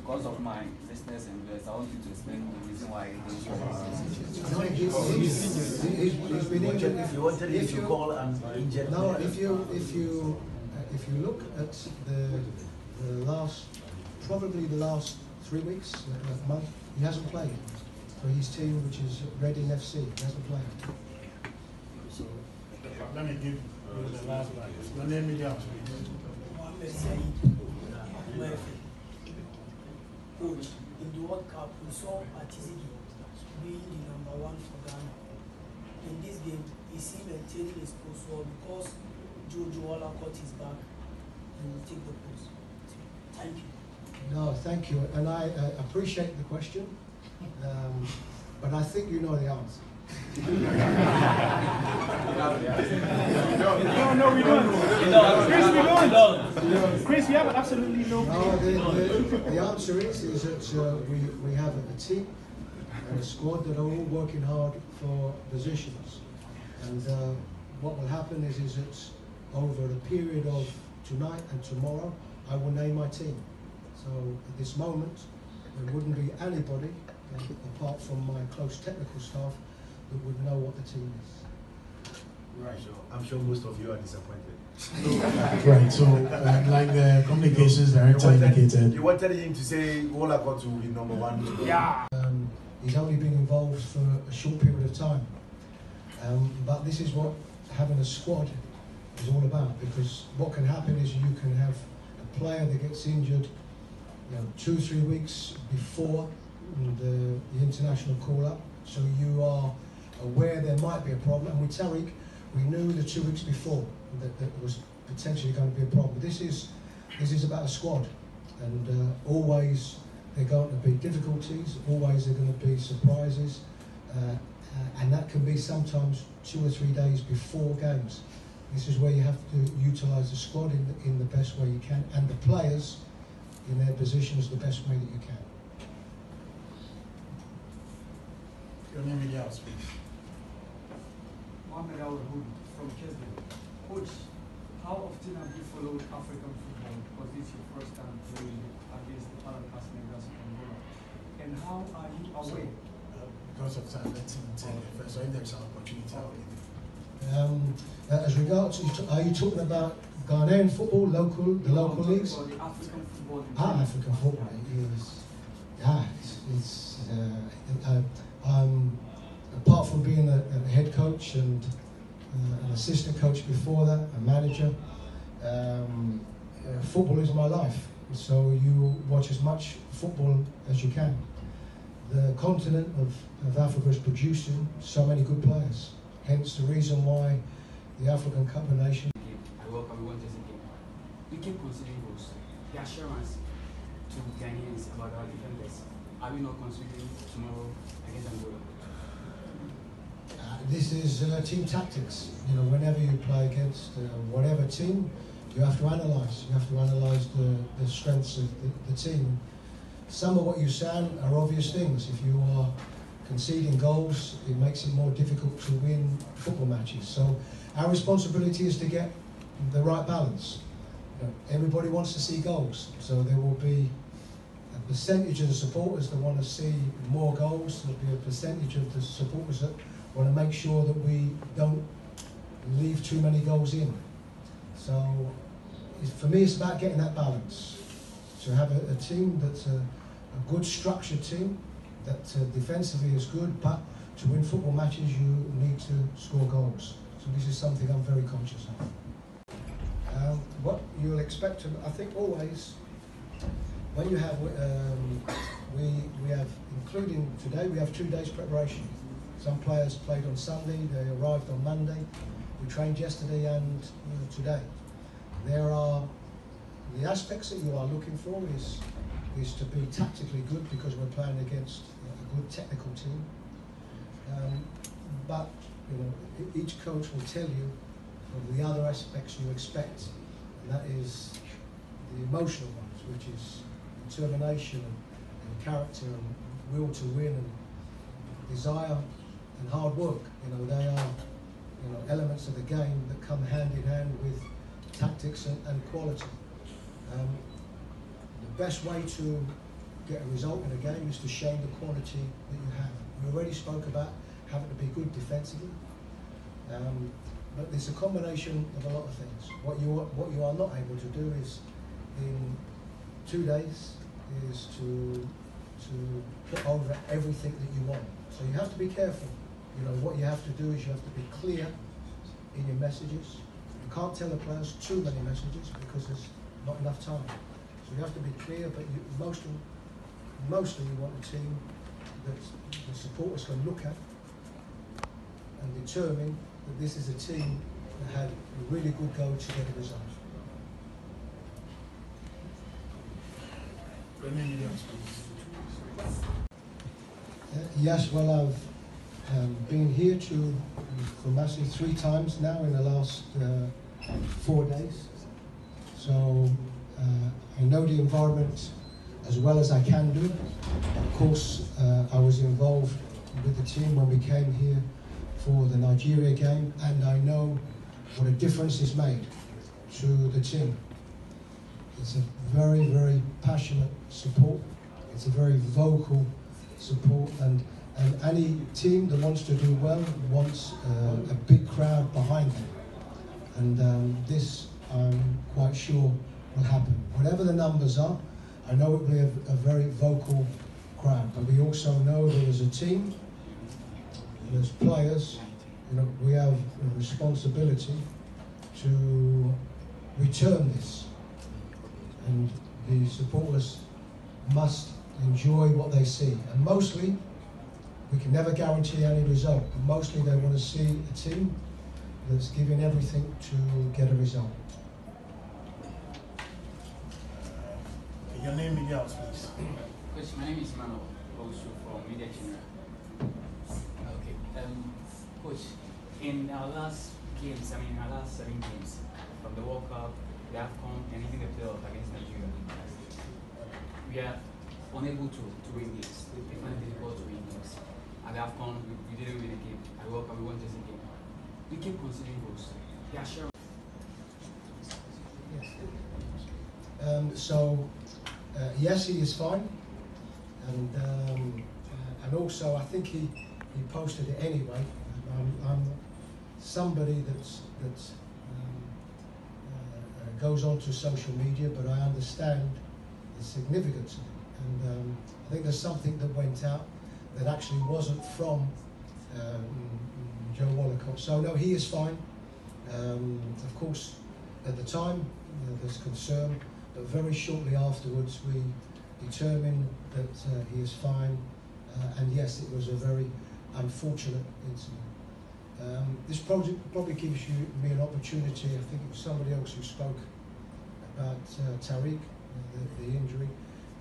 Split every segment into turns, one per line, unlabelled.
because of my listeners and viewers, I want you to explain the reason why he didn't show
He's been injured.
If you wanted him to call and injured.
No, if you look at the last, probably the last 3 weeks, a month, he hasn't played for his team, which is Reading FC. He hasn't played.
So let me give you the last line. Your name is
Coach, in the World Cup, we saw Atizigi being the #1 for Ghana. In this game, is he maintaining his post well because Jojo Wallacott is back and will take the post? Thank you.
No, thank you, and I appreciate the question, but I think you know the answer.
No, we don't. Chris, we don't. Chris, we have absolutely no.
No, the answer is that we have a team and a squad that are all working hard for positions, and what will happen is that over a period of tonight and tomorrow, I will name my team. So at this moment, there wouldn't be anybody apart from my close technical staff that would know what the team is.
Right, so I'm sure most of you are disappointed.
Right, so like the communications director indicated.
You wanted him to say Wallacott will be #1.
Yeah.
He's only been involved for a short period of time. But this is what having a squad is all about, because what can happen is you can have a player that gets injured 2-3 weeks before the international call-up, so you are aware there might be a problem. And with Tariq, we knew the 2 weeks before that there was potentially going to be a problem. This is about a squad, and always there are going to be difficulties, always there are going to be surprises, and that can be sometimes 2 or 3 days before games. This is where you have to utilise the squad in the best way you can, and the players in their positions the best way that you can.
Your name is yours, please.
Mohamed Hughton from Kesden. Coach, how often have you followed African football? Because this is your first time playing against the Paracas Negras of Angola. And how are you aware?
Because of time, let's tell you first. So if there's an opportunity, I'll give you.
As regards, are you talking about Ghanaian football, the local leagues?
The African football.
African football is apart from being a head coach and an assistant coach before that, a manager, football is my life. So you watch as much football as you can. The continent of Africa is producing so many good players. Hence the reason why the African Cup of Nations.
I welcome you once again. We keep considering goals. The assurance to Ghanaians about our defenders. Are we not considering tomorrow against Angola?
This is team tactics. Whenever you play against whatever team, you have to analyse. You have to analyse the strengths of the team. Some of what you say are obvious things. If you are conceding goals, it makes it more difficult to win football matches. So our responsibility is to get the right balance. Everybody wants to see goals, so there will be a percentage of the supporters that want to see more goals. There'll be a percentage of the supporters that want to make sure that we don't leave too many goals in. So for me, it's about getting that balance. To have a team that's a good structured team, that defensively is good, but to win football matches you need to score goals. So this is something I'm very conscious of. What you'll expect to, I think always, when you have, we have, including today, we have 2 days preparation. Some players played on Sunday, they arrived on Monday. We trained yesterday and today. There are, the aspects that you are looking for is to be tactically good, because we're playing against a good technical team. But each coach will tell you of the other aspects you expect, and that is the emotional ones, which is determination and character and will to win and desire and hard work. They are elements of the game that come hand in hand with tactics and quality. The best way to get a result in a game is to show the quality that you have. We already spoke about having to be good defensively, but it's a combination of a lot of things. What you are not able to do is, in 2 days, is to put over everything that you want. So you have to be careful. You know, what you have to do is you have to be clear in your messages. You can't tell the players too many messages because there's not enough time. So you have to be clear, but mostly you want a team that the supporters can look at and determine that this is a team that had a really good go to get a result. Yes, well, I've been here to Kumasi 3 times now in the last 4 days. So I know the environment as well as I can do. Of course, I was involved with the team when we came here for the Nigeria game, and I know what a difference it's made to the team. It's a very, very passionate support. It's a very vocal support, and any team that wants to do well wants a big crowd behind them. And this, I'm quite sure, will happen. Whatever the numbers are, I know it will be a very vocal crowd, but we also know that as a team, and as players, you know, we have a responsibility to return this. And the supporters must enjoy what they see. And mostly, we can never guarantee any result, but mostly they want to see a team that's giving everything to get a result.
Your name, media house, please.
Coach, my name is Mano, also from Media General. Okay. Coach, in our last games, in our last 7 games, from the World Cup, the AFCON, and even the playoff against Nigeria, we are unable to win games. We find it difficult to win games. At the AFCON, we didn't win a game. At the World Cup, we won just a game. We keep conceding goals. Yeah, sure.
Yes, he is fine, and also I think he posted it anyway. I'm somebody that goes onto social media, but I understand the significance of it, and I think there's something that went out that actually wasn't from Joe Wallacott. So no, he is fine. Of course, at the time there's concern, but very shortly afterwards we determined that he is fine, and yes, it was a very unfortunate incident. This project probably gives me an opportunity. I think it was somebody else who spoke about Tariq, the injury.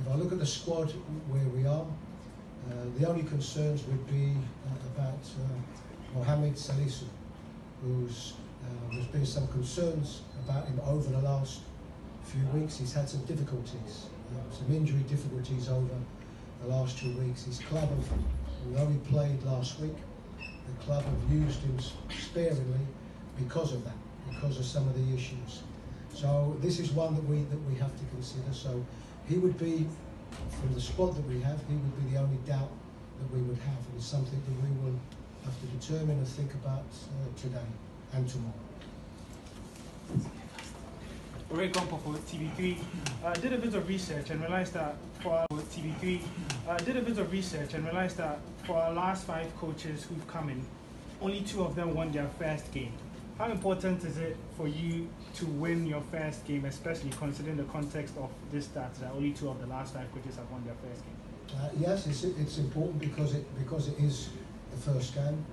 If I look at the squad where we are, the only concerns would be about Mohamed Salisu, there's been some concerns about him over the last few weeks. He's had some difficulties, some injury difficulties over the last 2 weeks. His club have only played last week. The club have used him sparingly because of that, because of some of the issues. So this is one that we have to consider. So he would be, from the squad that we have, he would be the only doubt that we would have, and it's something that we will have to determine and think about today and tomorrow.
Ray Compo for TV3 did a bit of research and realized that for our TV3 did a bit of research and realized that for our last 5 coaches who've come in, only 2 of them won their first game. How important is it for you to win your first game, especially considering the context of this stat that only 2 of the last 5 coaches have won their first game?
Yes, it's important because it is the first game,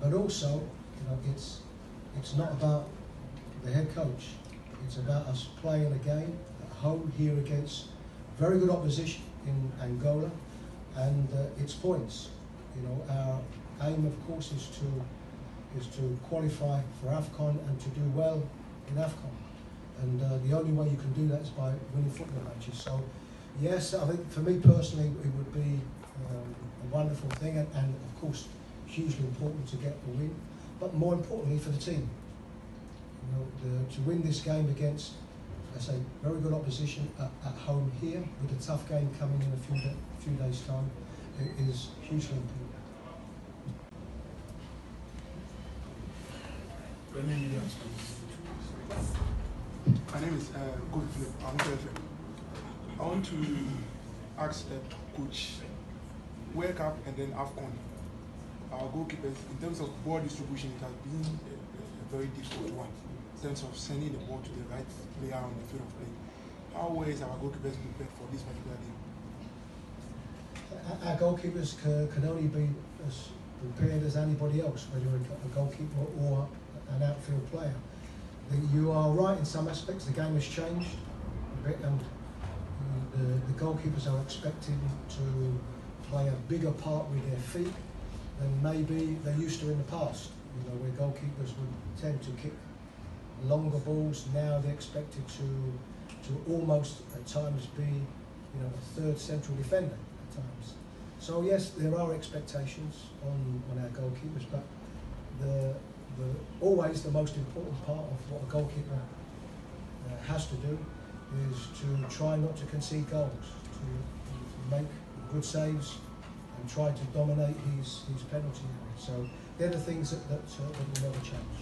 but also, you know, it's not about the head coach. It's about us playing a game at home here against very good opposition in Angola, and it's points. You know, our aim, of course, is to qualify for AFCON and to do well in AFCON. And the only way you can do that is by winning football matches. So, yes, I think for me personally, it would be a wonderful thing, and of course, hugely important to get the win. But more importantly, for the team. You know, to win this game against I say, very good opposition at home here, with a tough game coming in a few days' time. It is hugely important.
My name is Good Philip. I want to ask Coach, World Cup and then AFCON, our goalkeepers, in terms of ball distribution, it has been a very difficult one in terms of sending the ball to the right player on the field of play. How well is our goalkeepers prepared for this particular game?
Our goalkeepers can only be as prepared as anybody else, whether a goalkeeper or an outfield player. You are right in some aspects. The game has changed a bit, and the goalkeepers are expected to play a bigger part with their feet than maybe they used to in the past. You know, where goalkeepers would tend to kick longer balls. Now they're expected to almost at times be, you know, a third central defender at times. So yes, there are expectations on our goalkeepers, but always the most important part of what a goalkeeper has to do is to try not to concede goals, to make good saves and try to dominate his penalty area. So they're the things that will never change.